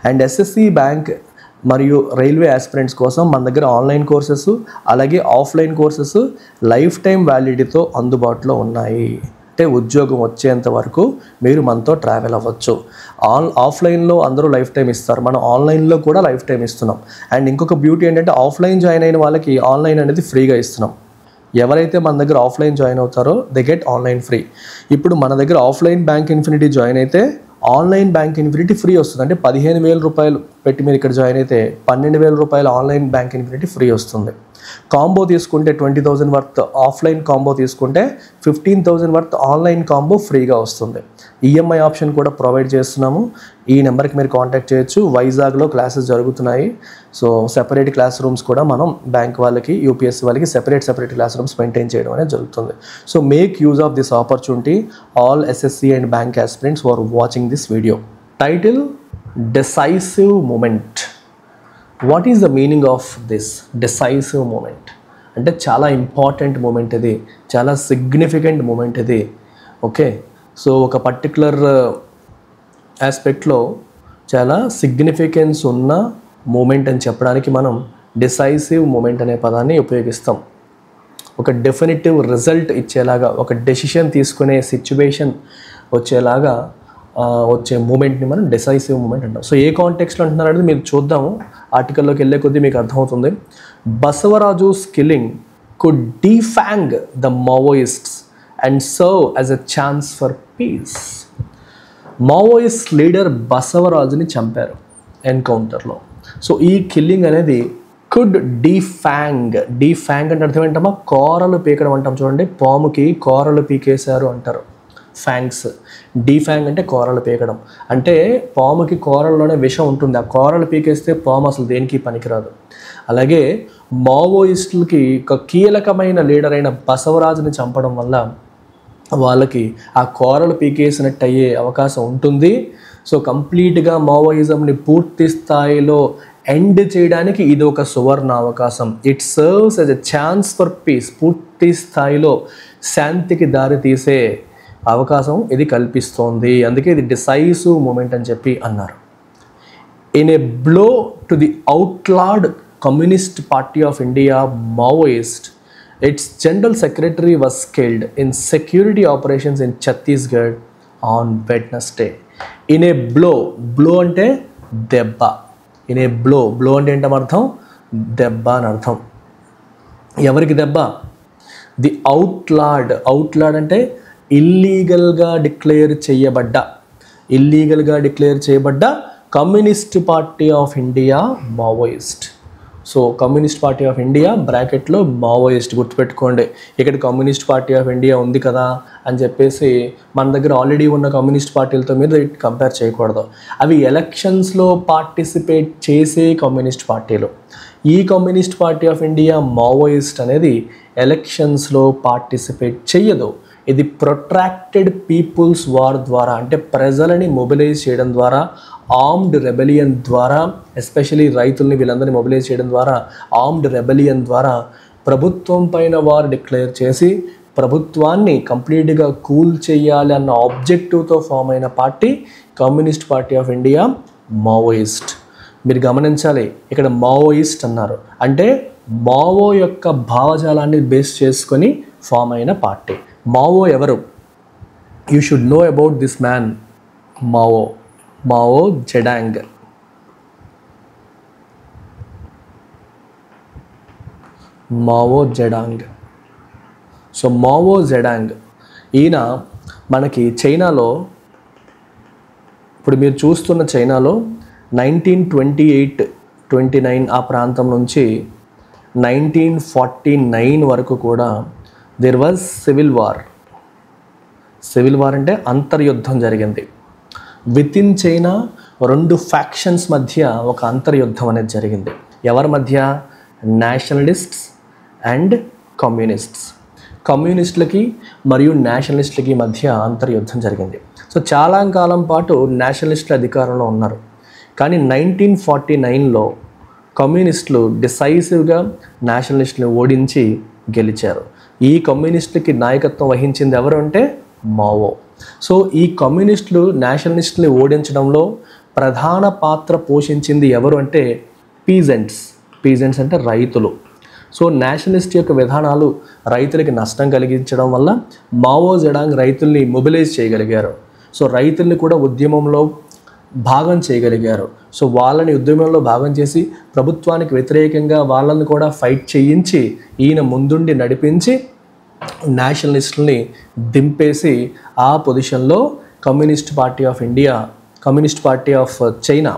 And SSC bank మరియు railway aspirants కోసం మన దగ్గర ఆన్లైన్ కోర్సెస్ అలాగే ఆఫ్లైన్ కోర్సెస్ లైఫ్ టైం వ్యాలిడిటీతో అందుబాటులో ఉన్నాయి. అంటే ఉద్యోగం వచ్చేంత వరకు మీరు మనతో ట్రావెల్ అవ్వచ్చు. ఆఫ్లైన్లో అందరూ లైఫ్ టైం ఇస్తారు, మనం ఆన్లైన్లో కూడా లైఫ్ టైం ఇస్తున్నాం. అండ్ ఇంకొక బ్యూటీ ఏంటంటే ఆఫ్లైన్ జాయిన్ అయిన వాళ్ళకి ఆన్లైన్ అనేది ఫ్రీగా ఇస్తున్నాం. ఎవరైతే మన దగ్గర ఆఫ్లైన్ జాయిన్ అవుతారో దే గెట్ ఆన్లైన్ ఫ్రీ. ఇప్పుడు మన దగ్గర ఆఫ్లైన్ బ్యాంక్ ఇన్ఫినిటీ జాయిన్ అయితే ఆన్లైన్ బ్యాంక్ ఇన్ఫినిటీ ఫ్రీ వస్తుంది. అంటే 15,000 రూపాయలు పెట్టి మీరు ఇక్కడ జాయిన్ అయితే 12,000 రూపాయలు ఆన్లైన్ బ్యాంక్ ఇన్ఫినిటీ ఫ్రీ వస్తుంది. కాంబో తీసుకుంటే 20,000 వర్త్ ఆఫ్లైన్ కాంబో తీసుకుంటే 15,000 వర్త్ ఆన్లైన్ కాంబో ఫ్రీగా వస్తుంది. ఈఎంఐ ఆప్షన్ కూడా ప్రొవైడ్ చేస్తున్నాము. ఈ నెంబర్కి మీరు కాంటాక్ట్ చేయొచ్చు. వైజాగ్లో క్లాసెస్ జరుగుతున్నాయి. సో సెపరేట్ క్లాస్ రూమ్స్ కూడా మనం బ్యాంక్ వాళ్ళకి యూపీఎస్సీ వాళ్ళకి సెపరేట్ క్లాస్ రూమ్స్ మెయింటైన్ చేయడం అనేది జరుగుతుంది. So make use of this opportunity all SSC and bank aspirants who are watching this video. Title decisive moment. What is the meaning of this decisive moment? అంటే చాలా important moment ఇది, చాలా significant moment ఇది. Okay, so ఒక particular ఆస్పెక్ట్లో చాలా significance ఉన్న moment అని చెప్పడానికి మనం డిసైసివ్ మూమెంట్ అనే పదాన్ని ఉపయోగిస్తాం. ఒక డెఫినిటివ్ రిజల్ట్ ఇచ్చేలాగా, ఒక డెసిషన్ తీసుకునే సిచ్యువేషన్ వచ్చేలాగా వచ్చే మూమెంట్ని మనం డిసైసివ్ మూమెంట్ అంటాం. సో ఏ కాంటెక్స్లో అంటున్నారనేది మీరు చూద్దాము. ఆర్టికల్లోకి వెళ్ళే కొద్దీ మీకు అర్థమవుతుంది. Basavaraju's killing could defang the Maoists and serve as a chance for peace. Maoist leader బసవరాజుని చంపారు ఎన్కౌంటర్లో. సో ఈ కిల్లింగ్ అనేది కుడ్ డిఫాంగ్ అంటే అర్థం ఏంటమ్మా? కోరలు పీకడం అంటాం చూడండి. పాముకి కోరలు పీకేశారు అంటారు, ఫ్యాంగ్స్. డిఫాంగ్ అంటే కోరలు పీకడం. అంటే పాముకి కోరల్లోనే విషం ఉంటుంది, ఆ కోరలు పీకేస్తే పాము అసలు దేనికి పనికిరాదు. అలాగే మావోయిస్టులకి ఒక కీలకమైన లీడర్ అయిన బసవరాజుని చంపడం వల్ల వాళ్ళకి ఆ కోరలు పీకేసినట్టు అయ్యే అవకాశం ఉంటుంది. సో కంప్లీట్గా మావోయిజంని పూర్తి స్థాయిలో ఎండ్ చేయడానికి ఇది ఒక సువర్ణ అవకాశం. It serves as a chance for piece. పూర్తి స్థాయిలో శాంతికి దారి తీసే అవకాశం ఇది కల్పిస్తోంది. అందుకే ఇది డిసైసివ్ మూమెంట్ అని చెప్పి అన్నారు. In a blow to the outlawed communist party of India Maoist, it's general secretary was killed in security operations in Chhattisgarh on Wednesday. In a blow అంటే దెబ్బ. ఇన్ ఏ బ్లో అంటే ఏంటర్థం? దెబ్బ అని అర్థం. ఎవరికి దెబ్బ? ది అవుట్లాడ్ అంటే ఇల్లీగల్గా డిక్లేర్ చేయబడ్డ communist party of India Maoist. So communist party of India బ్రాకెట్లో మావోయిస్ట్ గుర్తుపెట్టుకోండి. ఇక్కడ కమ్యూనిస్ట్ పార్టీ ఆఫ్ ఇండియా ఉంది కదా అని చెప్పేసి మన దగ్గర ఆల్రెడీ ఉన్న కమ్యూనిస్ట్ పార్టీలతో మీద కంపేర్ చేయకూడదు. అవి ఎలక్షన్స్లో పార్టిసిపేట్ చేసే కమ్యూనిస్ట్ పార్టీలు. ఈ communist party of India Maoist అనేది ఎలక్షన్స్లో పార్టిసిపేట్ చెయ్యదు. ఇది ప్రొట్రాక్టెడ్ పీపుల్స్ వార్ ద్వారా, అంటే ప్రజలని మొబిలైజ్ చేయడం ద్వారా, ఆర్మ్డ్ రెబెలియన్ ద్వారా, ఎస్పెషలీ రైతుల్ని వీళ్ళందరినీ మొబిలైజ్ చేయడం ద్వారా, ఆర్మ్డ్ రెబెలియన్ ద్వారా ప్రభుత్వం పైన వార్ డిక్లేర్ చేసి ప్రభుత్వాన్ని కంప్లీట్గా కూల్ చేయాలి అన్న ఆబ్జెక్టివ్తో ఫామ్ అయిన party communist party of India Maoist. మీరు గమనించాలి, ఇక్కడ మావోయిస్ట్ అన్నారు అంటే మావో యొక్క భావజాలాన్ని బేస్ చేసుకొని ఫామ్ అయిన పార్టీ. మావో ఎవరు? You should know about this man. Mao Zedong. So Mao Zedong ఈయన మనకి చైనాలో, ఇప్పుడు మీరు చూస్తున్న చైనాలో 1928-29 ఆ ప్రాంతం నుంచి 1949 వరకు కూడా దేర్ వాజ్ సివిల్ వార్. అంటే అంతర్యుద్ధం జరిగింది. విత్ ఇన్ చైనా 2 ఫ్యాక్షన్స్ మధ్య ఒక అంతర్యుద్ధం అనేది జరిగింది. ఎవరి మధ్య? నేషనలిస్ట్స్ అండ్ కమ్యూనిస్టులకి మరియు నేషనలిస్టులకి మధ్య అంతర్యుద్ధం జరిగింది. సో చాలా కాలం పాటు నేషనలిస్టులు అధికారంలో ఉన్నారు. కానీ 1949లో కమ్యూనిస్టులు డిసైసివ్గా నేషనలిస్టులను ఓడించి గెలిచారు. ఈ కమ్యూనిస్టులకి నాయకత్వం వహించింది ఎవరు అంటే మావో. సో ఈ కమ్యూనిస్టులు నేషనలిస్టుని ఓడించడంలో ప్రధాన పాత్ర పోషించింది ఎవరు అంటే పీజెంట్స్ అంటే రైతులు. సో నేషనలిస్ట్ యొక్క విధానాలు రైతులకి నష్టం కలిగించడం వల్ల మావో జెడాంగ్ రైతుల్ని మొబిలైజ్ చేయగలిగారు. సో రైతుల్ని కూడా ఉద్యమంలో భాగం చేయగలిగారు. సో వాళ్ళని ఉద్యమంలో భాగం చేసి ప్రభుత్వానికి వ్యతిరేకంగా వాళ్ళని కూడా ఫైట్ చేయించి ఈయన ముందుండి నడిపించి నేషనలిస్టుల్ని దింపేసి ఆ పొజిషన్లో కమ్యూనిస్ట్ పార్టీ ఆఫ్ చైనా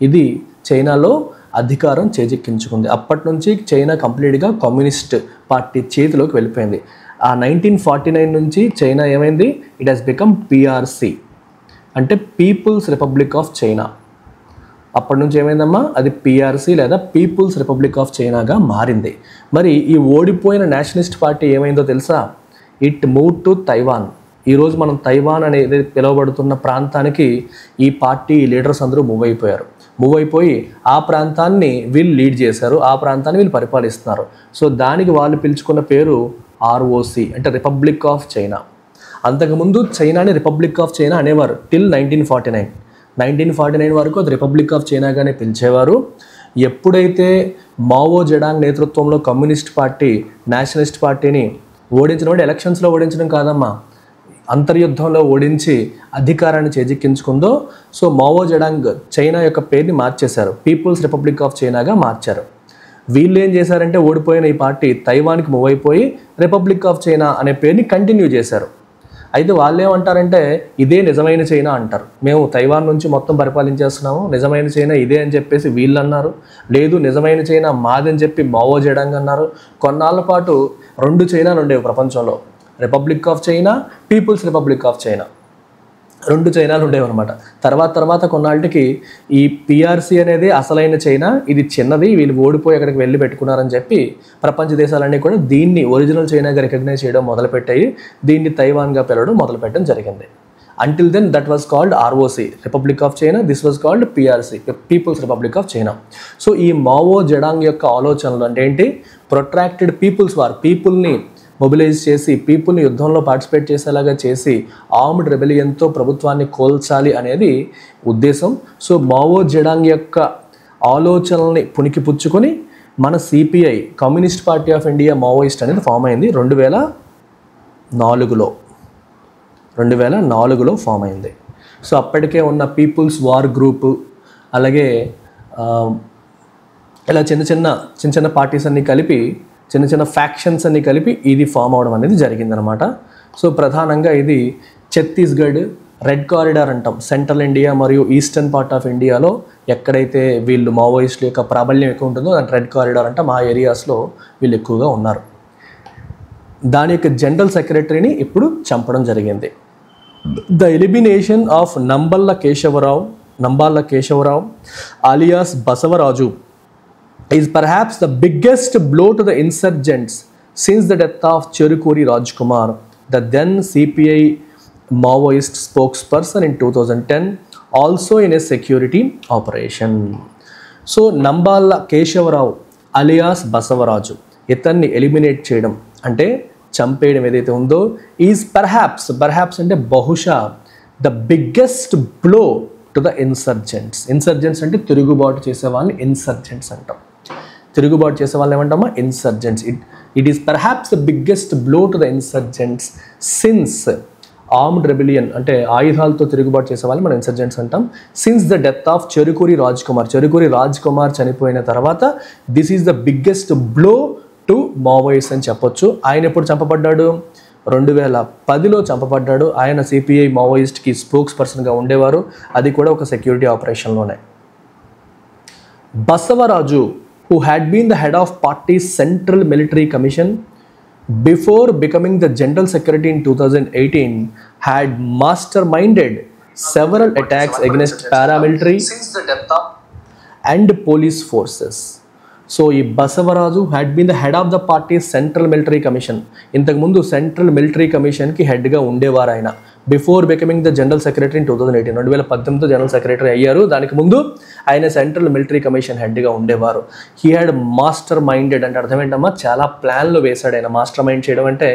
ఇది చైనాలో అధికారం చేజిక్కించుకుంది. అప్పటి నుంచి చైనా కంప్లీట్గా కమ్యూనిస్ట్ పార్టీ చేతిలోకి వెళ్ళిపోయింది. ఆ 1949 నుంచి చైనా ఏమైంది, ఇట్ హాస్ బికమ్ PRC అంటే పీపుల్స్ రిపబ్లిక్ ఆఫ్ చైనా. అప్పటి నుంచి ఏమైందమ్మా, అది PRC లేదా పీపుల్స్ రిపబ్లిక్ ఆఫ్ చైనాగా మారింది. మరి ఈ ఓడిపోయిన నేషనలిస్ట్ పార్టీ ఏమైందో తెలుసా, ఇట్ మూవ్ టు తైవాన్. ఈరోజు మనం తైవాన్ అనేది పిలువబడుతున్న ప్రాంతానికి ఈ పార్టీ లీడర్స్ అందరూ మూవ్ అయిపోయి ఆ ప్రాంతాన్ని వీళ్ళు లీడ్ చేశారు, ఆ ప్రాంతాన్ని వీళ్ళు పరిపాలిస్తున్నారు. సో దానికి వాళ్ళు పిలుచుకున్న పేరు ROC అంటే రిపబ్లిక్ ఆఫ్ చైనా. అంతకుముందు చైనాని రిపబ్లిక్ ఆఫ్ చైనా అనేవారు టిల్ 1949 వరకు అది రిపబ్లిక్ ఆఫ్ చైనాగానే పిలిచేవారు. ఎప్పుడైతే మావో జెడాంగ్ నేతృత్వంలో కమ్యూనిస్ట్ పార్టీ నేషనలిస్ట్ పార్టీని ఓడించడం అంటే ఎలక్షన్స్లో ఓడించడం కాదమ్మా, అంతర్యుద్ధంలో ఓడించి అధికారాన్ని చేజిక్కించుకుందో, సో మావో జెడాంగ్ చైనా యొక్క పేరుని మార్చేశారు, పీపుల్స్ రిపబ్లిక్ ఆఫ్ చైనాగా మార్చారు. వీళ్ళు ఏం చేశారంటే ఓడిపోయిన ఈ పార్టీ తైవాన్కి మూవ్ అయిపోయి రిపబ్లిక్ ఆఫ్ చైనా అనే పేరుని కంటిన్యూ చేశారు. అయితే వాళ్ళు ఏమంటారంటే ఇదే నిజమైన చైనా అంటారు, మేము తైవాన్ నుంచి మొత్తం పరిపాలించేస్తున్నాము, నిజమైన చైనా ఇదే అని చెప్పేసి వీళ్ళు అన్నారు. లేదు నిజమైన చైనా మాదని చెప్పి మావో జెడాంగ్ అన్నారు. కొన్నాళ్ళ పాటు 2 చైనాలు ఉండేవి ప్రపంచంలో, republic of China, people's republic of China, 2 చైనాలు ఉండేవన్నమాట. తర్వాత కొన్నాళ్ళకి ఈ PRC అనేది అసలైన చైనా, ఇది చిన్నది, వీళ్ళు ఓడిపోయి అక్కడికి వెళ్ళి పెట్టుకున్నారని చెప్పి ప్రపంచ దేశాలన్నీ కూడా దీన్ని ఒరిజినల్ చైనాగా రికగ్నైజ్ చేయడం మొదలుపెట్టాయి. దీన్ని తైవాన్గా పిలవడం మొదలుపెట్టడం జరిగింది. Until then that was called ROC republic of China, this was called PRC people's republic of China. So ఈ మావో జెడాంగ్ యొక్క ఆలోచనలు అంటే ఏంటి, ప్రొట్రాక్టెడ్ పీపుల్స్ వార్, పీపుల్ని మొబిలైజ్ చేసి పీపుల్ని యుద్ధంలో పార్టిసిపేట్ చేసేలాగా చేసి ఆర్మ్డ్ రెబెలియన్తో ప్రభుత్వాన్ని కోల్చాలి అనేది ఉద్దేశం. సో మావో జెడాంగ్ యొక్క ఆలోచనల్ని పుణికిపుచ్చుకొని మన CPI communist party of India Maoist అనేది ఫామ్ అయింది 2004లో ఫామ్ అయింది. సో అప్పటికే ఉన్న పీపుల్స్ వార్ గ్రూపు అలాగే ఇలా చిన్న పార్టీస్ అన్నీ కలిపి చిన్న ఫ్యాక్షన్స్ అన్ని కలిపి ఇది ఫామ్ అవడం అనేది జరిగిందనమాట. సో ప్రధానంగా ఇది ఛత్తీస్గఢ్ రెడ్ కారిడార్ అంటాం, సెంట్రల్ ఇండియా మరియు ఈస్టర్న్ పార్ట్ ఆఫ్ ఇండియాలో ఎక్కడైతే వీళ్ళు మావోయిస్టుల యొక్క ప్రాబల్యం ఎక్కువ ఉంటుందో దాని రెడ్ కారిడార్ అంటాం, ఆ ఏరియాస్లో వీళ్ళు ఎక్కువగా ఉన్నారు. దాని యొక్క జనరల్ సెక్రటరీని ఇప్పుడు చంపడం జరిగింది. The elimination of Nambala Keshavarao alias Basavaraju is perhaps the biggest blow to the insurgents since the death of Cherukuri Rajkumar, the then CPI Maoist spokesperson in 2010, also in a security operation. So Nambala Keshavarao alias Basavaraju ఇతన్ని eliminate చేయడం అంటే చంపేయడం ఏదైతే ఉందో is perhaps అంటే బహుశా the biggest blow to the insurgents అంటే తిరుగుబాటు చేసే వాళ్ళని ఇన్సర్జెంట్స్ అంటాం. తిరుగుబాటు చేసే వాళ్ళని ఏమంటామా, insurgents. It is perhaps the biggest blow to the insurgents since armed rebellion అంటే ఆయుధాలతో తిరుగుబాటు చేసే వాళ్ళని మనం ఇన్సర్జెంట్స్ అంటాం. Since the death of Cherukuri Raj Kumar చనిపోయిన తర్వాత this is the biggest blow to Maoist అని చెప్పొచ్చు. ఆయన ఎప్పుడు చంపబడ్డాడు, 2010లో చంపబడ్డాడు. ఆయన CPI మావోయిస్ట్కి స్పోక్స్ పర్సన్గా ఉండేవారు, అది కూడా ఒక సెక్యూరిటీ ఆపరేషన్లోనే. Basavaraju who had been the head of party's Central Military Commission before becoming the General Secretary in 2018, had masterminded several attacks against paramilitary and police forces. So, ఈ Basavaraju had been the head of the party central military commission. ఇంతకుముందు central military కమిషన్కి హెడ్గా ఉండేవారు ఆయన. Before becoming the general secretary in 2018, 2018 general secretary అయ్యారు. దానికి ముందు ఆయన సెంట్రల్ మిలిటరీ కమిషన్ హెడ్గా ఉండేవారు. హీ హ్యాడ్ మాస్టర్ మైండెడ్ అంటే అర్థం ఏంటమ్మా, చాలా ప్లాన్లు వేశాడు ఆయన. మాస్టర్ మైండ్ చేయడం అంటే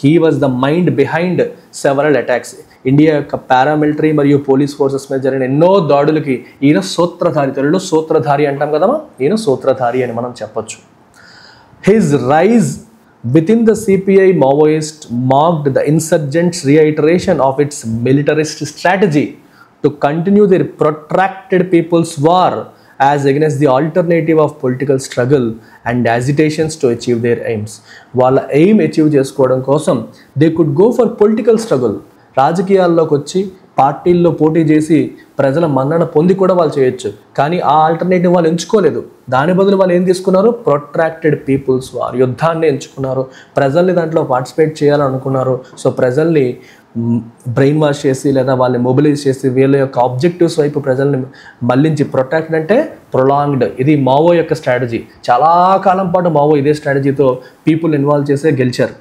he was the mind behind several attacks. India యొక్క పారామిలిటరీ మరియు పోలీస్ ఫోర్సెస్ మీద జరిగిన ఎన్నో దాడులకి ఈయన సూత్రధారి, తెలుగులో సూత్రధారి అంటాం కదా, ఈయన సూత్రధారి అని మనం చెప్పొచ్చు. His rise within the CPI Maoist marked the insurgents' reiteration of its militarist strategy to continue their protracted people's war as against the alternative of political struggle and agitations to achieve their aims. వాళ్ళ aim achieve చేసుకోవడం కోసం they could go for political struggle, రాజకీయాల్లోకి వచ్చి పార్టీల్లో పోటీ చేసి ప్రజల మన్నన పొంది కూడా వాళ్ళు చేయొచ్చు. కానీ ఆ ఆల్టర్నేటివ్ వాళ్ళు ఎంచుకోలేదు. దాని బదులు వాళ్ళు ఏం తీసుకున్నారు? ప్రొట్రాక్టెడ్ పీపుల్స్ వార్, యుద్ధాన్ని ఎంచుకున్నారు. ప్రజల్ని దాంట్లో పార్టిసిపేట్ చేయాలనుకున్నారు. సో ప్రజల్ని బ్రెయిన్ వాష్ చేసి లేదా వాళ్ళని మొబిలైజ్ చేసి వీళ్ళ యొక్క ఆబ్జెక్టివ్స్ వైపు ప్రజల్ని మళ్లించి, ప్రొటెక్ట్ అంటే ప్రొలాంగ్డ్. ఇది మావో యొక్క స్ట్రాటజీ. చాలా కాలం పాటు మావో ఇదే స్ట్రాటజీతో పీపుల్ ఇన్వాల్వ్ చేసే గెలిచారు.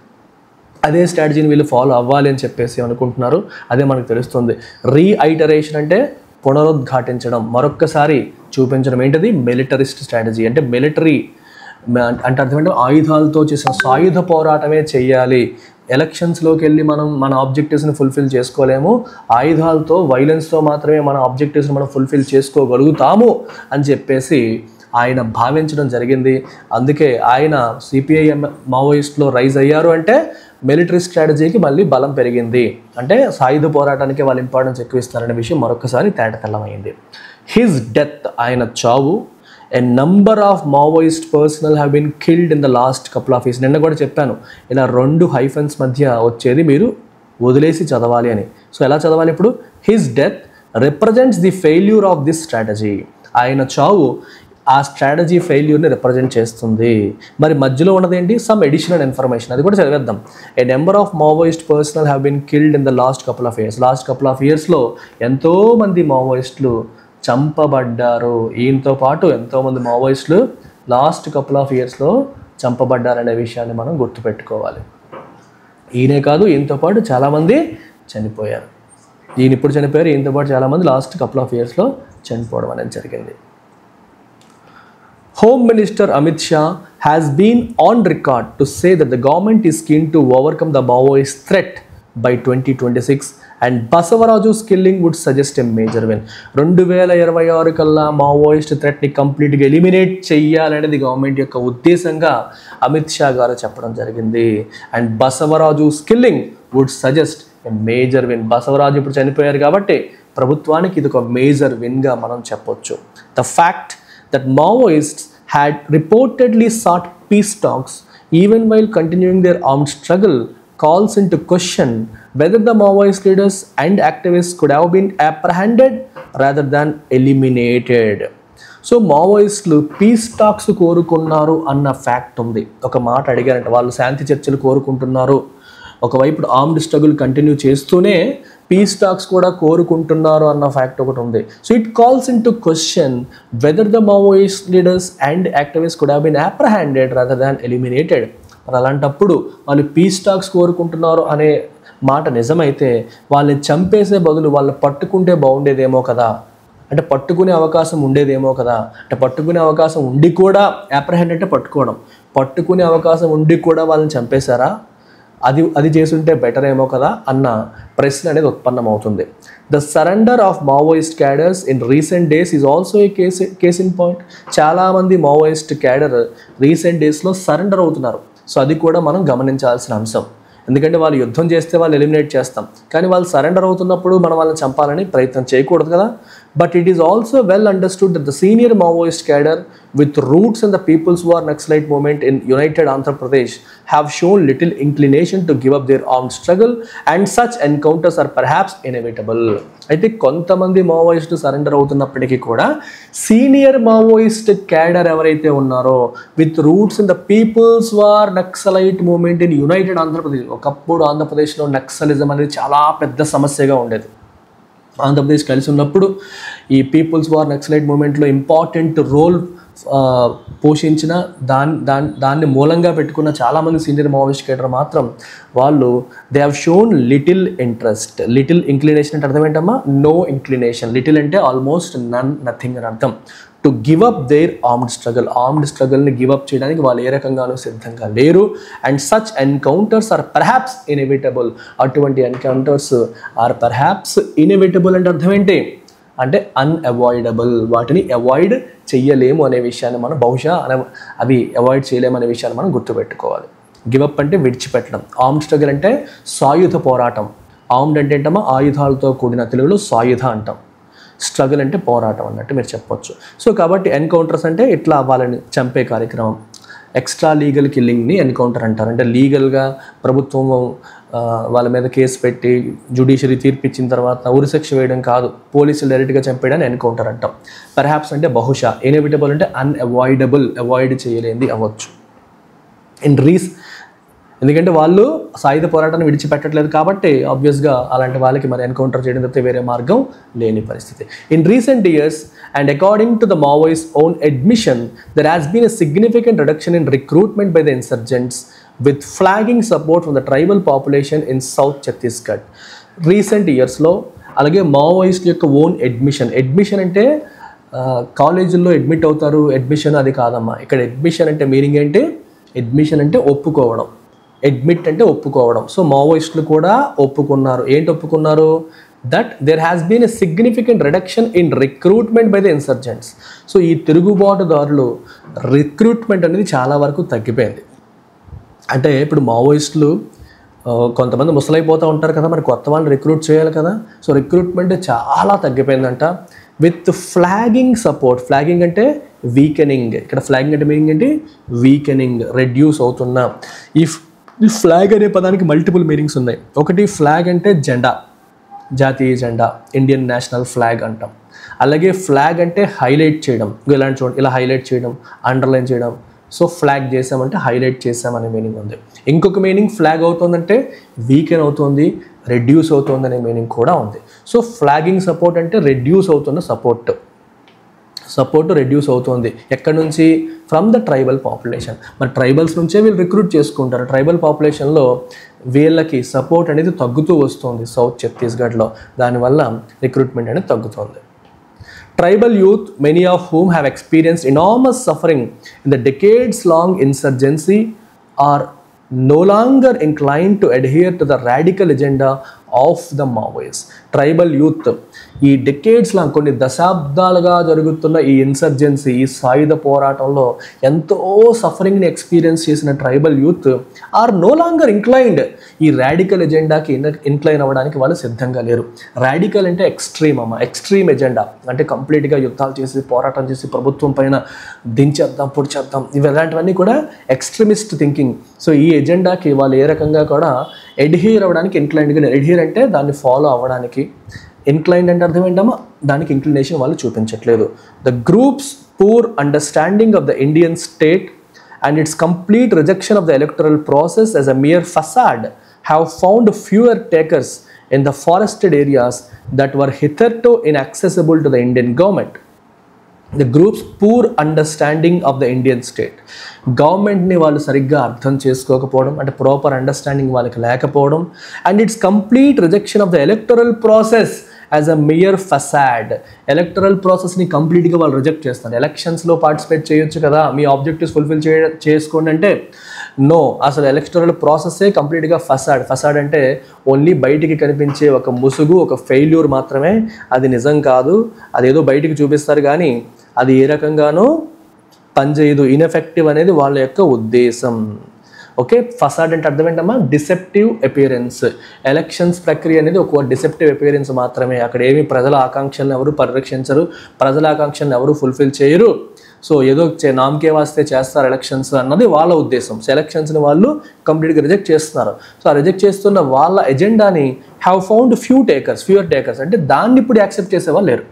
అదే స్ట్రాటజీని వీళ్ళు ఫాలో అవ్వాలి అని చెప్పేసి అనుకుంటున్నారు. అదే మనకు తెలుస్తుంది. రీఐటరేషన్ అంటే పునరుద్ఘాటించడం, మరొక్కసారి చూపించడం. ఏంటిది? మిలిటరిస్ట్ స్ట్రాటజీ. అంటే మిలిటరీ అంటే అర్థం ఏంటంటే ఆయుధాలతో చేసిన సాయుధ పోరాటమే చెయ్యాలి. ఎలక్షన్స్లోకి వెళ్ళి మనం మన ఆబ్జెక్టివ్స్ని ఫుల్ఫిల్ చేసుకోలేము, ఆయుధాలతో వైలెన్స్తో మాత్రమే మన ఆబ్జెక్టివ్స్ని మనం ఫుల్ఫిల్ చేసుకోగలుగుతాము అని చెప్పేసి ఆయన భావించడం జరిగింది. అందుకే ఆయన సిపిఐ మావోయిస్ట్లో రైజ్ అయ్యారు. అంటే మిలిటరీ స్ట్రాటజీకి మళ్ళీ బలం పెరిగింది. అంటే సాయుధ పోరాటానికి వాళ్ళు ఇంపార్టెన్స్ ఎక్కువ ఇస్తారనే విషయం మరొకసారి తేటతెల్లమైంది. హిజ్ డెత్, ఆయన చావు, a number of Maoist personnel have been killed in the last couple of years. నిన్న కూడా చెప్పాను, ఇలా 2 హైఫన్స్ మధ్య వచ్చేది మీరు వదిలేసి చదవాలి అని. సో ఎలా చదవాలి ఇప్పుడు? His death represents the failure of this strategy. ఆయన చావు ఆ స్ట్రాటజీ ఫెయిల్యూర్ని రిప్రజెంట్ చేస్తుంది. మరి మధ్యలో ఉన్నదేంటి? సమ్ ఎడిషనల్ ఇన్ఫర్మేషన్, అది కూడా చదివేద్దాం. A number of Maoist personnel have been killed in the last couple of years. Last couple of ఇయర్స్లో ఎంతోమంది మావోయిస్టులు చంపబడ్డారు. ఈయనతో పాటు ఎంతోమంది మావోయిస్టులు లాస్ట్ కపుల్ ఆఫ్ ఇయర్స్లో చంపబడ్డారనే విషయాన్ని మనం గుర్తుపెట్టుకోవాలి. ఈయనే కాదు, ఈయనతో పాటు చాలామంది చనిపోయారు. ఈయన ఇప్పుడు చనిపోయారు, ఈయనతో పాటు చాలామంది లాస్ట్ కపుల్ ఆఫ్ ఇయర్స్లో చనిపోవడం అనేది జరిగింది. Home Minister Amit Shah has been on record to say that the government is keen to overcome the Maoist threat by 2026 and Basavaraju's killing would suggest a major win. 2026 కల్లా Maoist థ్రెట్ని కంప్లీట్గా eliminate చెయ్యాలనేది government యొక్క ఉద్దేశంగా అమిత్ షా గారు చెప్పడం జరిగింది. And Basavaraju's killing would suggest a major win. Basavaraju ఇప్పుడు చనిపోయారు కాబట్టి ప్రభుత్వానికి ఇది ఒక మేజర్ విన్గా మనం చెప్పొచ్చు. The fact that Maoists had reportedly sought peace talks even while continuing their armed struggle calls into question whether the Maoist leaders and activists could have been apprehended rather than eliminated. So మావోయిస్టులు piece talks కోరుకున్నారు అన్న fact ఉంది. ఒక మాట అడిగారంట, వాళ్ళు శాంతి చర్చలు కోరుకుంటున్నారు, ఒకవైపు ఆర్మ్డ్ స్ట్రగుల్ కంటిన్యూ చేస్తూనే పీస్ టాక్స్ కూడా కోరుకుంటున్నారు అన్న ఫ్యాక్ట్ ఒకటి ఉంది. So it calls into question whether the Maoist leaders and activist could have been apprehended rather than eliminated. మరి అలాంటప్పుడు వాళ్ళు పీస్ టాక్స్ కోరుకుంటున్నారు అనే మాట నిజమైతే వాళ్ళని చంపేసే బదులు వాళ్ళని పట్టుకుంటే బాగుండేదేమో కదా, అంటే పట్టుకునే అవకాశం ఉండేదేమో కదా. అంటే పట్టుకునే అవకాశం ఉండి కూడా అప్రహెండ్ అంటే పట్టుకోవడం, పట్టుకునే అవకాశం ఉండి కూడా వాళ్ళని చంపేశారా? అది చేస్తుంటే బెటర్ ఏమో కదా అన్న ప్రశ్న అనేది ఉత్పన్నమవుతుంది. The surrender of Maoist cadres in recent days is also a case in point. చాలామంది మావోయిస్ట్ క్యాడర్ రీసెంట్ డేస్లో సరెండర్ అవుతున్నారు. సో అది కూడా మనం గమనించాల్సిన అంశం. ఎందుకంటే వాళ్ళు యుద్ధం చేస్తే వాళ్ళు ఎలిమినేట్ చేస్తాం, కానీ వాళ్ళు సరెండర్ అవుతున్నప్పుడు మనం వాళ్ళని చంపాలని ప్రయత్నం చేయకూడదు కదా. But it is also well understood that the senior Maoist cadre with roots in the People's War Naxalite movement in United Andhra Pradesh have shown little inclination to give up their armed struggle and such encounters are perhaps inevitable. అయితే కొంతమంది Maoist surrender అవుతున్నప్పటికీ కూడా senior Maoist cadre ఎవరైతే ఉన్నారో with roots in the people's war Naxalite movement in united Andhra Pradesh. ఒకప్పుడు ఆంధ్రప్రదేశ్లో naxalism అనేది చాలా పెద్ద సమస్యగా ఉండేది. ఆంధ్రప్రదేశ్ కలిసి ఉన్నప్పుడు ఈ peoples war naxalite మూవ్మెంట్లో important role పోషించిన దాన్ని మూలంగా పెట్టుకున్న చాలామంది సీనియర్ మావోయిస్ట్ కేడర్ మాత్రం వాళ్ళు they have shown little interest. Little inclination అంటే అర్థం ఏంటమ్మా? No inclination. లిటిల్ అంటే ఆల్మోస్ట్ నథింగ్ అని అర్థం. To give up their armed స్ట్రగల్ని గివ్ అప్ చేయడానికి వాళ్ళు ఏ రకంగానూ సిద్ధంగా లేరు. And such encounters are perhaps inevitable. అటువంటి ఎన్కౌంటర్స్ ఆర్ పర్హాప్స్ ఇన్ఎవిటబుల్ అంటే అర్థం ఏంటి అంటే అన్అవాయిడబుల్. వాటిని అవాయిడ్ చెయ్యలేము అనే విషయాన్ని మనం బహుశా అవి అవాయిడ్ చేయలేము అనే విషయాన్ని మనం గుర్తుపెట్టుకోవాలి. గివప్ అంటే విడిచిపెట్టడం. ఆర్మ్డ్ స్ట్రగల్ అంటే సాయుధ పోరాటం. ఆర్మ్డ్ అంటే ఏంటమ్మా? ఆయుధాలతో కూడిన, తెలుగులో సాయుధ అంటాం. స్ట్రగుల్ అంటే పోరాటం అన్నట్టు మీరు చెప్పొచ్చు. సో కాబట్టి ఎన్కౌంటర్స్ అంటే ఇట్లా వాళ్ళని చంపే కార్యక్రమం. ఎక్స్ట్రా లీగల్ కిల్లింగ్ని ఎన్కౌంటర్ అంటారు. అంటే లీగల్గా ప్రభుత్వం వాళ్ళ మీద కేసు పెట్టి జ్యుడిషియరీ తీర్పిచ్చిన తర్వాత ఉరిశిక్ష వేయడం కాదు, పోలీసులు డైరెక్ట్గా చంపేయడాన్ని ఎన్కౌంటర్ అంటాం. పర్హాప్స్ అంటే బహుశా, ఇన్ఎవిటబుల్ అంటే అన్అవాయిడబుల్, అవాయిడ్ చేయలేనిది అవ్వచ్చు. ఎందుకంటే వాళ్ళు సాయుధ పోరాటాన్ని విడిచిపెట్టట్లేదు కాబట్టి ఆబ్వియస్గా అలాంటి వాళ్ళకి మరి ఎన్కౌంటర్ చేయడం తప్పితే వేరే మార్గం లేని పరిస్థితి. In recent years and according to the Maoist own admission there has been a significant reduction in recruitment by the insurgents with flagging support from the tribal population in south Chhattisgarh. Recent ఇయర్స్లో అలాగే Maoist యొక్క own admission అంటే కాలేజీల్లో admit అవుతారు, admission అది కాదమ్మా. ఇక్కడ admission అంటే మీనింగ్ ఏంటి? అడ్మిషన్ అంటే ఒప్పుకోవడం, అడ్మిట్ అంటే ఒప్పుకోవడం. సో మావోయిస్టులు కూడా ఒప్పుకున్నారు. ఏంటి ఒప్పుకున్నారు? That there has been a significant reduction in recruitment by the insurgents. So ఈ తిరుగుబాటుదారులు రిక్రూట్మెంట్ అనేది చాలా వరకు తగ్గిపోయింది. అంటే ఇప్పుడు మావోయిస్టులు కొంతమంది ముసలైపోతూ ఉంటారు కదా, మరి కొత్త వాళ్ళని రిక్రూట్ చేయాలి కదా. సో రిక్రూట్మెంట్ చాలా తగ్గిపోయిందంట. With flagging support. ఫ్లాగింగ్ అంటే వీకెనింగ్. ఇక్కడ ఫ్లాగింగ్ అంటే మీనింగ్ ఏంటి? వీకెనింగ్, రెడ్యూస్ అవుతున్నా. ఈ ఫ్లాగ్ అనే పదానికి మల్టిపుల్ మీనింగ్స్ ఉన్నాయి. ఒకటి ఫ్లాగ్ అంటే జెండా, జాతీయ జెండా, ఇండియన్ నేషనల్ ఫ్లాగ్ అంటాం. అలాగే ఫ్లాగ్ అంటే హైలైట్ చేయడం. ఇలాంటి చూడండి, ఇలా హైలైట్ చేయడం, అండర్లైన్ చేయడం. సో ఫ్లాగ్ చేసామంటే హైలైట్ చేసామనే మీనింగ్ ఉంది. ఇంకొక మీనింగ్ ఫ్లాగ్ అవుతుందంటే వీకెన్ అవుతుంది, రెడ్యూస్ అవుతుంది అనే మీనింగ్ కూడా ఉంది. సో ఫ్లాగింగ్ సపోర్ట్ అంటే రెడ్యూస్ అవుతున్న సపోర్ట్ రెడ్యూస్ అవుతుంది. ఎక్కడి నుంచి? From the tribal population. మరి ట్రైబల్స్ నుంచే వీళ్ళు రిక్రూట్ చేసుకుంటారు. ట్రైబల్ పాపులేషన్లో వీళ్ళకి సపోర్ట్ అనేది తగ్గుతూ వస్తుంది సౌత్ ఛత్తీస్గఢ్లో. దానివల్ల రిక్రూట్మెంట్ అనేది తగ్గుతుంది. Tribal youth, many of whom have experienced enormous suffering in the decades-long insurgency, are no longer inclined to adhere to the radical agenda of the Maoists. Tribal youth ఈ డెకేడ్స్లో కొన్ని దశాబ్దాలుగా జరుగుతున్న ఈ ఇన్సర్జెన్సీ, ఈ సాయుధ పోరాటంలో ఎంతో సఫరింగ్ని ఎక్స్పీరియన్స్ చేసిన tribal youth are no longer inclined. ఈ రాడికల్ ఎజెండాకి ఇన్క్లైన్ అవ్వడానికి వాళ్ళు సిద్ధంగా లేరు. రాడికల్ అంటే ఎక్స్ట్రీమ్ అమ్మ, ఎక్స్ట్రీమ్ ఎజెండా అంటే కంప్లీట్గా యుద్ధాలు చేసి పోరాటం చేసి ప్రభుత్వం పైన దించేద్దాం, పొడిచేద్దాం, ఇవి ఇలాంటివన్నీ కూడా ఎక్స్ట్రీమిస్ట్ థింకింగ్. సో ఈ ఎజెండాకి వాళ్ళు ఏ రకంగా కూడా ఎడ్హీర్ అవ్వడానికి ఇన్క్లైన్డ్గా లేరు. ఎడ్హీర్ అంటే దాన్ని ఫాలో అవ్వడానికి, ఇన్క్లైన్డ్ అంటే అర్థం ఏంటమ్మా? దానికి ఇంక్లినేషన్ వాళ్ళు చూపించట్లేదు. The groups poor understanding of the Indian state and its complete rejection of the electoral process as a mere facade have found fewer takers in the forested areas that were hitherto inaccessible to the Indian government. The group's poor understanding of the Indian state. గవర్నమెంట్ని వాళ్ళు సరిగ్గా అర్థం చేసుకోకపోవడం, అంటే proper understanding వాళ్ళకి లేకపోవడం, and its complete rejection of the electoral process as a mere facade. Electoral ప్రాసెస్ని కంప్లీట్గా వాళ్ళు రిజెక్ట్ చేస్తారు. ఎలక్షన్స్లో పార్టిసిపేట్ చేయొచ్చు కదా, మీ ఆబ్జెక్టివ్స్ ఫుల్ఫిల్ చేసుకోండి అంటే నో, అసలు ఎలక్టరల్ ప్రాసెస్సే కంప్లీట్గా ఫసాడ్. ఫసాడ్ అంటే ఓన్లీ బయటికి కనిపించే ఒక ముసుగు, ఒక ఫెయిల్యూర్ మాత్రమే, అది నిజం కాదు. అదేదో బయటికి చూపిస్తారు కానీ అది ఏ రకంగానూ పనిచేయదు, ఇన్ఎఫెక్టివ్ అనేది వాళ్ళ యొక్క ఉద్దేశం. ఓకే, ఫసాడ్ అంటే అర్థం ఏంటమ్మా? Deceptive appearance. ఎలక్షన్స్ ప్రక్రియ అనేది ఒక డిసెప్టివ్ అపియరెన్స్ మాత్రమే. అక్కడ ఏమి ప్రజల ఆకాంక్షలను ఎవరు పరిరక్షించరు, ప్రజల ఆకాంక్షలను ఎవరు ఫుల్ఫిల్ చేయరు. సో ఏదో నామకే వాస్తే చేస్తారు ఎలక్షన్స్ అన్నది వాళ్ళ ఉద్దేశం. సో ఎలక్షన్స్ని వాళ్ళు కంప్లీట్గా రిజెక్ట్ చేస్తున్నారు. సో ఆ రిజెక్ట్ చేస్తున్న వాళ్ళ ఎజెండాని హ్యావ్ ఫౌండ్ ఫ్యూర్ టేకర్స్ అంటే దాన్ని ఇప్పుడు యాక్సెప్ట్ చేసేవాళ్ళు లేరు.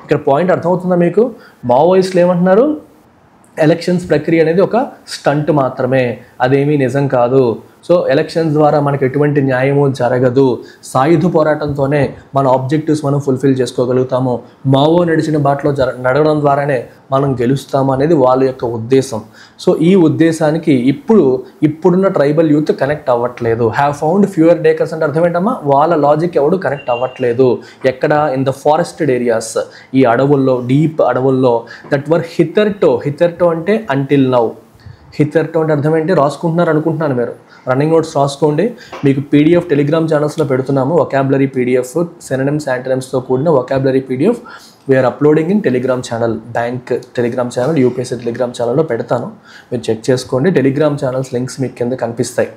ఇక్కడ పాయింట్ అర్థమవుతుందా మీకు? మావోయిస్టులు ఏమంటున్నారు? ఎలక్షన్స్ ప్రక్రియ అనేది ఒక స్టంట్ మాత్రమే, అదేమీ నిజం కాదు. సో ఎలక్షన్స్ ద్వారా మనకు ఎటువంటి న్యాయము జరగదు, సాయుధ పోరాటంతోనే మన ఆబ్జెక్టివ్స్ మనం ఫుల్ఫిల్ చేసుకోగలుగుతాము, మావో నడిచిన బాటలో నడవడం ద్వారానే మనం గెలుస్తాము అనేది వాళ్ళ యొక్క ఉద్దేశం. సో ఈ ఉద్దేశానికి ఇప్పుడున్న ట్రైబల్ యూత్ కనెక్ట్ అవ్వట్లేదు. హ్యావ్ ఫౌండ్ ఫ్యూయర్ టేకర్స్ అంటే అర్థం ఏంటమ్మా, వాళ్ళ లాజిక్ ఎవడు కనెక్ట్ అవ్వట్లేదు. ఎక్కడ? ఇన్ ద ఫారెస్టెడ్ ఏరియాస్, ఈ అడవుల్లో, డీప్ అడవుల్లో, దట్ వర్ హిథెర్టో అంటే అంటిల్ నౌ. హిథెర్టో అంటే అర్థం ఏంటి? రాసుకుంటున్నారు అనుకుంటున్నాను, మీరు రన్నింగ్ నోట్స్ రాసుకోండి. మీకు పీడిఎఫ్ టెలిగ్రామ్ ఛానల్స్లో పెడుతున్నాము, వొకాబులరీ పీడిఎఫ్, సినోనిమ్స్ యాంటోనిమ్స్తో కూడిన vocabulary PDF we're uploading in Telegram channel, bank Telegram channel, UPSC Telegram ఛానల్లో పెడతాను, మీరు చెక్ చేసుకోండి. టెలిగ్రామ్ ఛానల్స్ లింక్స్ మీకు కింద కనిపిస్తాయి.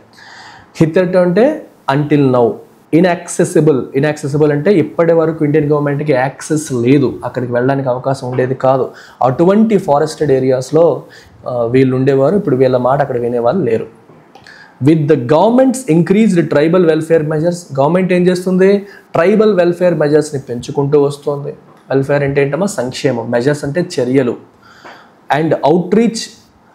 హిథెర్టో అంటే అంటిల్ నౌ. ఇన్యాక్సెసిబుల్ అంటే ఇప్పటి వరకు ఇండియన్ గవర్నమెంట్కి యాక్సెస్ లేదు, అక్కడికి వెళ్ళడానికి అవకాశం ఉండేది కాదు. అటువంటి ఫారెస్టెడ్ ఏరియాస్లో వీళ్ళు ఉండేవారు, ఇప్పుడు వీళ్ళ మాట అక్కడ వినేవాళ్ళు లేరు. With the governments increased tribal welfare measures, government ఏం చేస్తుంది? ట్రైబల్ వెల్ఫేర్ మెజర్స్ని పెంచుకుంటూ వస్తుంది. వెల్ఫేర్ అంటే ఏంటమ్మా? సంక్షేమం. మెజర్స్ అంటే చర్యలు. అండ్ అవుట్రీచ్,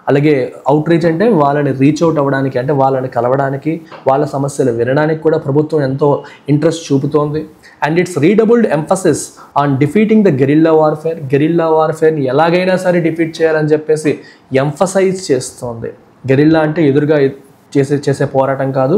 అలాగే అవుట్రీచ్ అంటే వాళ్ళని రీచ్ అవుట్ అవ్వడానికి, అంటే వాళ్ళని కలవడానికి, వాళ్ళ సమస్యలు వినడానికి కూడా ప్రభుత్వం ఎంతో ఇంట్రెస్ట్ చూపుతోంది. And it's redoubled emphasis on defeating the guerrilla వార్ఫేర్ని ఎలాగైనా సరే డిఫీట్ చేయాలని చెప్పేసి ఎంఫసైజ్ చేస్తోంది. గెరిల్లా అంటే ఎదురుగా చేసే పోరాటం కాదు,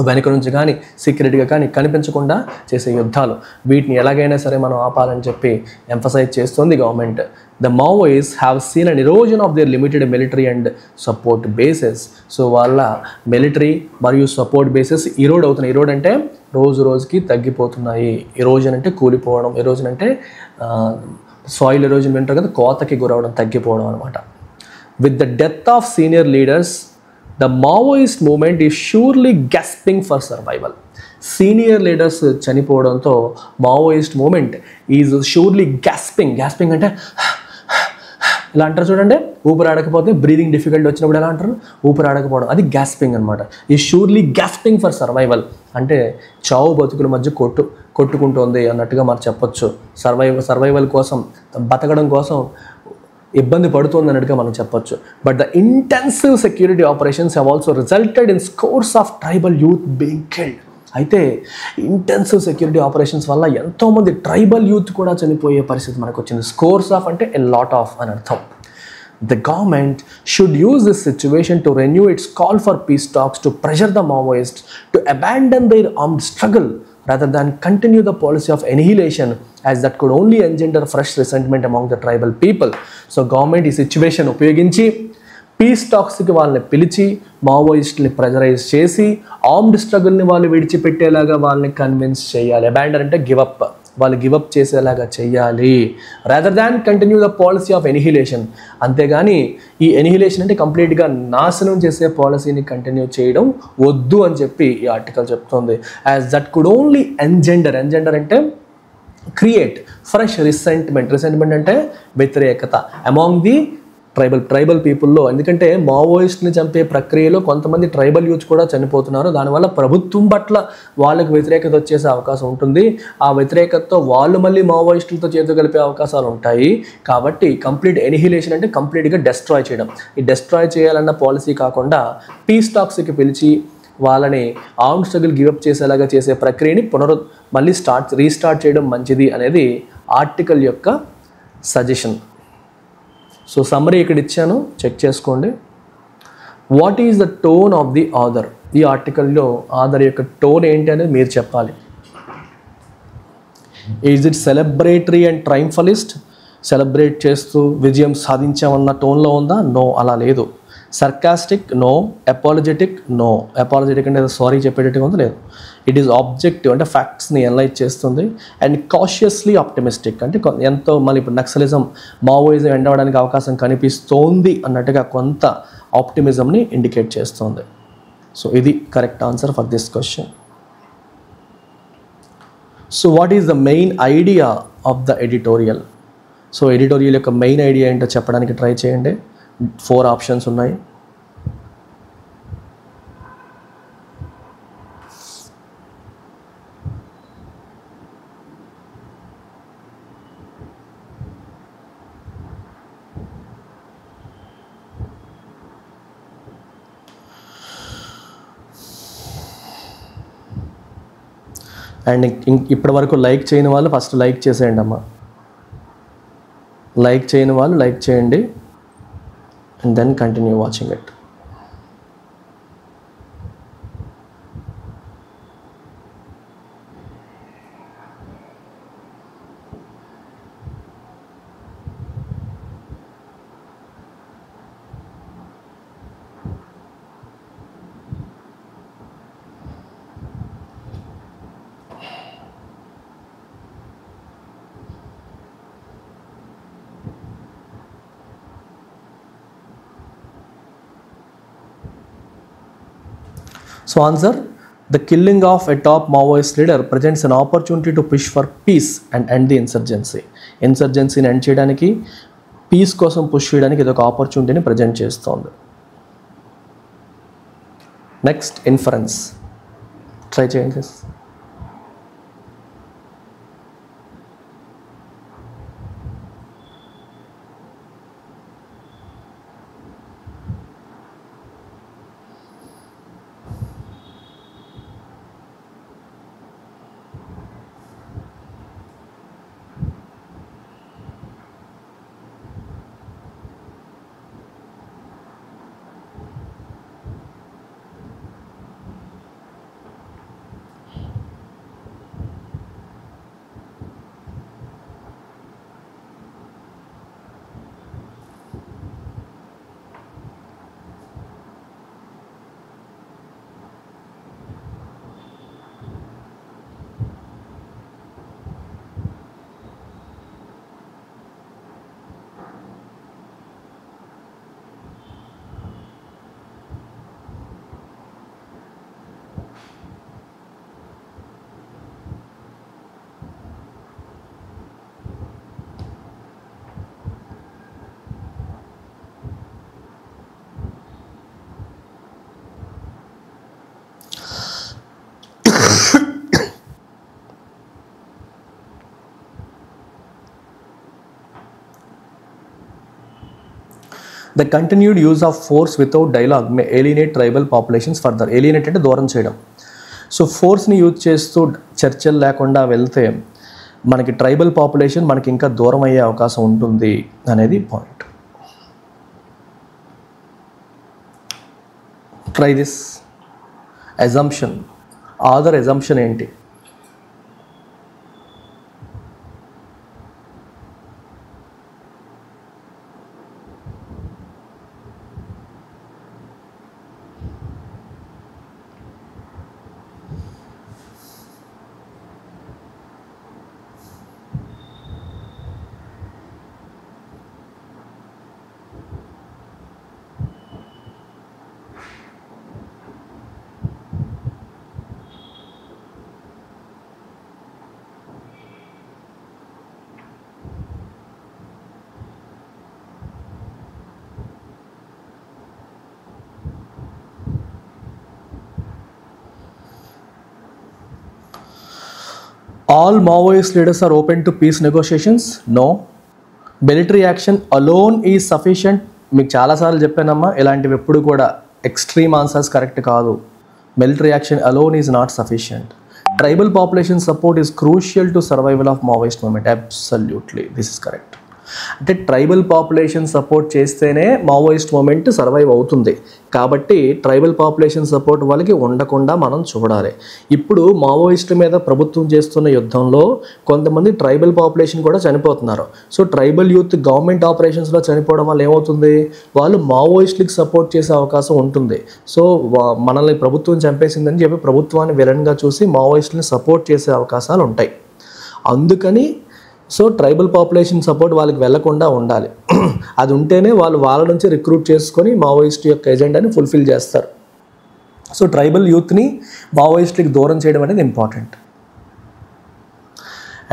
వెనుక నుంచి కానీ సీక్రెట్గా కానీ కనిపించకుండా చేసే యుద్ధాలు, వీటిని ఎలాగైనా సరే మనం ఆపాలని చెప్పి ఎంఫసైజ్ చేస్తుంది government. The Maoist have seen an erosion of their limited military and support bases. So వాళ్ళ మిలిటరీ మరియు సపోర్ట్ బేసెస్ ఇరోడ్ అవుతున్నాయి. ఇరోడ్ అంటే రోజు రోజుకి తగ్గిపోతున్నాయి. ఎరోజన్ అంటే కూలిపోవడం, ఎరోజన్ అంటే సాయిల్ ఎరోజన్ వింటారు కదా, కోతకి గురవడం, తగ్గిపోవడం అనమాట. With the death of senior leaders the Maoist movement is surely gasping for survival. Senior leaders చనిపోవడంతో Maoist movement is surely gasping అంటే ఇలా అంటారు చూడండి, ఊపిరాడకపోతే, బ్రీదింగ్ డిఫికల్టీ వచ్చినప్పుడు ఎలా అంటారు? ఊపిరాడకపోవడం, అది గ్యాస్పింగ్ అనమాట. ఈ షూర్లీ గ్యాస్పింగ్ ఫర్ సర్వైవల్ అంటే చావు బతుకుల మధ్య కొట్టుకుంటోంది అన్నట్టుగా మనం చెప్పొచ్చు. సర్వైవల్ కోసం, బతకడం కోసం ఇబ్బంది పడుతుంది అన్నట్టుగా మనం చెప్పొచ్చు. But the intensive security operations have also resulted in scores of tribal youth being killed. అయితే ఇంటెన్సివ్ సెక్యూరిటీ ఆపరేషన్స్ వల్ల ఎంతోమంది ట్రైబల్ యూత్ కూడా చనిపోయే పరిస్థితి మనకు వచ్చింది. స్కోర్స్ ఆఫ్ అంటే ఎ లాట్ ఆఫ్ అని అర్థం. The government should use this situation to renew its call for peace talks, to pressure the Maoists to abandon their armed struggle rather than continue the policy of annihilation, as that could only engender fresh resentment among the tribal people. So government ఈ situation ఉపయోగించి piece టాక్స్కి వాళ్ళని పిలిచి మావోయిస్ట్ని pressurise చేసి armed స్ట్రగుల్ని వాళ్ళు విడిచిపెట్టేలాగా వాళ్ళని convince చేయాలి. Abandon అంటే give up, వాళ్ళు గివప్ చేసేలాగా చేయాలి. Rather than continue the policy of annihilation. అంతేగాని ఈ ఎనిహిలేషన్ అంటే కంప్లీట్గా నాశనం చేసే పాలసీని కంటిన్యూ చేయడం వద్దు అని చెప్పి ఈ ఆర్టికల్ చెప్తుంది. యాజ్ దట్ కుడ్ ఓన్లీ ఎంజెండర్ అంటే క్రియేట్ ఫ్రెష్ రిసెంట్మెంట్ అంటే వ్యతిరేకత అమాంగ్ ది ట్రైబల్ పీపుల్లో. ఎందుకంటే మావోయిస్ట్ని చంపే ప్రక్రియలో కొంతమంది ట్రైబల్ యూత్ కూడా చనిపోతున్నారు. దానివల్ల ప్రభుత్వం పట్ల వాళ్ళకి వ్యతిరేకత వచ్చేసే అవకాశం ఉంటుంది. ఆ వ్యతిరేకతతో వాళ్ళు మళ్ళీ మావోయిస్టులతో చేతులు కలిపే అవకాశాలు ఉంటాయి. కాబట్టి కంప్లీట్ ఎనిహిలేషన్ అంటే కంప్లీట్గా డెస్ట్రాయ్ చేయడం. ఈ డెస్ట్రాయ్ చేయాలన్న పాలసీ కాకుండా పీస్ టాక్స్కి పిలిచి వాళ్ళని ఆర్మ్డ్ స్ట్రగుల్ గివప్ చేసేలాగా చేసే ప్రక్రియని మళ్ళీ రీస్టార్ట్ చేయడం మంచిది అనేది ఆర్టికల్ యొక్క సజెషన్. సో సమ్మరీ ఇక్కడ ఇచ్చాను, చెక్ చేసుకోండి. What is the tone of the author? ఈ ఆర్టికల్లో ఆథర్ యొక్క టోన్ ఏంటి అనేది మీరు చెప్పాలి. Is it celebratory and triumphalist? Celebrate చేస్తూ విజయం సాధించామన్న టోన్లో ఉందా? నో, అలా లేదు. Sarcastic? No. Apologetic? No. Apologetic అంటే సారీ చెప్పేటట్టుగా ఉంది, లేదు. ఇట్ ఈస్ ఆబ్జెక్టివ్ అంటే ఫ్యాక్ట్స్ని అనలైజ్ చేస్తుంది. అండ్ కాషియస్లీ ఆప్టిమిస్టిక్ అంటే ఎంతో మళ్ళీ ఇప్పుడు నక్సలిజం, మావోయిజం ఎండ్ అవ్వడానికి అవకాశం కనిపిస్తోంది అన్నట్టుగా కొంత ఆప్టిమిజంని ఇండికేట్ చేస్తుంది. సో ఇది correct answer for this question. So what is the main idea of the editorial? So editorial యొక్క మెయిన్ ఐడియా ఏంటో చెప్పడానికి ట్రై చేయండి. 4 ఆప్షన్స్ ఉన్నాయి. అండ్ ఇప్పటి వరకు లైక్ చేయని వాళ్ళు ఫస్ట్ లైక్ చేసేయండి అమ్మా. లైక్ చేయని వాళ్ళు లైక్ చేయండి and then continue watching it. So answer, the killing of a top Maoist leader presents an opportunity to push for peace and end the insurgency. ఇన్సర్జెన్సీని ఎండ్ చేయడానికి, peace కోసం push చేయడానికి ఇది ఒక ఆపర్చునిటీని ప్రజెంట్ చేస్తోంది. నెక్స్ట్ ఇన్ఫరెన్స్ ట్రై చేయండి. The continued use of force without dialogue may alienate tribal populations further. Alienate అంటే దూరం చేయడం. సో ఫోర్స్ని యూజ్ చేస్తూ చర్చలు లేకుండా వెళ్తే మనకి ట్రైబల్ పాపులేషన్ మనకి ఇంకా దూరం అయ్యే అవకాశం ఉంటుంది అనేది point. Try this. Assumption, other assumption ఏంటి? All Maoist leaders are open to peace negotiations? No. Military action alone is sufficient? మీకు చాలాసార్లు చెప్పానమ్మా, ఇలాంటివి ఎప్పుడు కూడా ఎక్స్ట్రీమ్ ఆన్సర్స్ కరెక్ట్ కాదు. Military action alone is not sufficient. Tribal population support is crucial to survival of Maoist movement. Absolutely, this is correct. అంటే tribal population support చేస్తేనే Maoist moment survive అవుతుంది. కాబట్టి ట్రైబల్ పాపులేషన్ సపోర్ట్ వాళ్ళకి ఉండకుండా మనం చూడాలి. ఇప్పుడు మావోయిస్టు మీద ప్రభుత్వం చేస్తున్న యుద్ధంలో కొంతమంది ట్రైబల్ పాపులేషన్ కూడా చనిపోతున్నారు. సో ట్రైబల్ యూత్ గవర్నమెంట్ ఆపరేషన్స్లో చనిపోవడం వల్ల ఏమవుతుంది, వాళ్ళు మావోయిస్టులకు సపోర్ట్ చేసే అవకాశం ఉంటుంది. సో మనల్ని ప్రభుత్వం చంపేసిందని చెప్పి ప్రభుత్వాన్ని విలన్గా చూసి మావోయిస్టుని సపోర్ట్ చేసే అవకాశాలు ఉంటాయి. అందుకని సో ట్రైబల్ పాపులేషన్ సపోర్ట్ వాళ్ళకి వెళ్లకుండా ఉండాలి. అది ఉంటేనే వాళ్ళు వాళ్ళ నుంచి రిక్రూట్ చేసుకొని మావోయిస్ట్ యొక్క ఎజెండాని ఫుల్ఫిల్ చేస్తారు. సో ట్రైబల్ యూత్ని మావోయిస్ట్కి దూరం చేయడం అనేది important.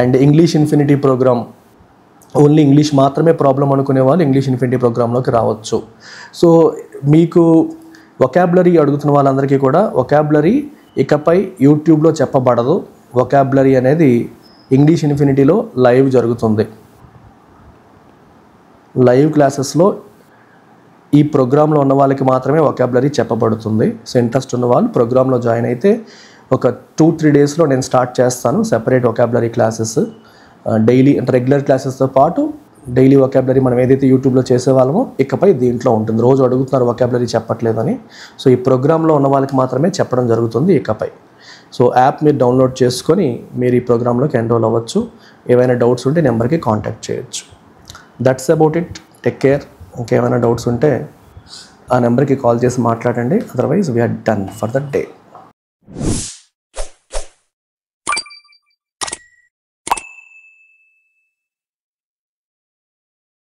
And English infinity program, only English మాత్రమే ప్రాబ్లం అనుకునే వాళ్ళు ఇంగ్లీష్ ఇన్ఫినిటీ ప్రోగ్రాంలోకి రావచ్చు. సో మీకు వొకాబులరీ అడుగుతున్న వాళ్ళందరికీ కూడా వొకాబులరీ ఇకపై యూట్యూబ్లో చెప్పబడదు. వొకాబులరీ అనేది ఇంగ్లీష్ ఇన్ఫినిటీలో లైవ్ జరుగుతుంది. లైవ్ క్లాసెస్లో ఈ ప్రోగ్రాంలో ఉన్న వాళ్ళకి మాత్రమే వొకాబులరీ చెప్పబడుతుంది. సో ఇంట్రెస్ట్ ఉన్న వాళ్ళు ప్రోగ్రాంలో జాయిన్ అయితే ఒక 2-3 డేస్లో నేను స్టార్ట్ చేస్తాను సెపరేట్ వొకాబులరీ క్లాసెస్. డైలీ అంటే రెగ్యులర్ క్లాసెస్తో పాటు డైలీ వొకాబులరీ మనం ఏదైతే యూట్యూబ్లో చేసేవాళ్ళమో ఇకపై దీంట్లో ఉంటుంది. రోజు అడుగుతున్నారు వొకాబులరీ చెప్పట్లేదని. సో ఈ ప్రోగ్రాంలో ఉన్న వాళ్ళకి మాత్రమే చెప్పడం జరుగుతుంది ఇకపై. సో యాప్ మీరు డౌన్లోడ్ చేసుకొని మీరు ఈ ప్రోగ్రాంలోకి ఎన్రోల్ అవ్వచ్చు. ఏవైనా డౌట్స్ ఉంటే నెంబర్కి కాంటాక్ట్ చేయొచ్చు. That's about it. Take care. ఇంకేమైనా డౌట్స్ ఉంటే ఆ నెంబర్కి కాల్ చేసి మాట్లాడండి. Otherwise we're done for the day.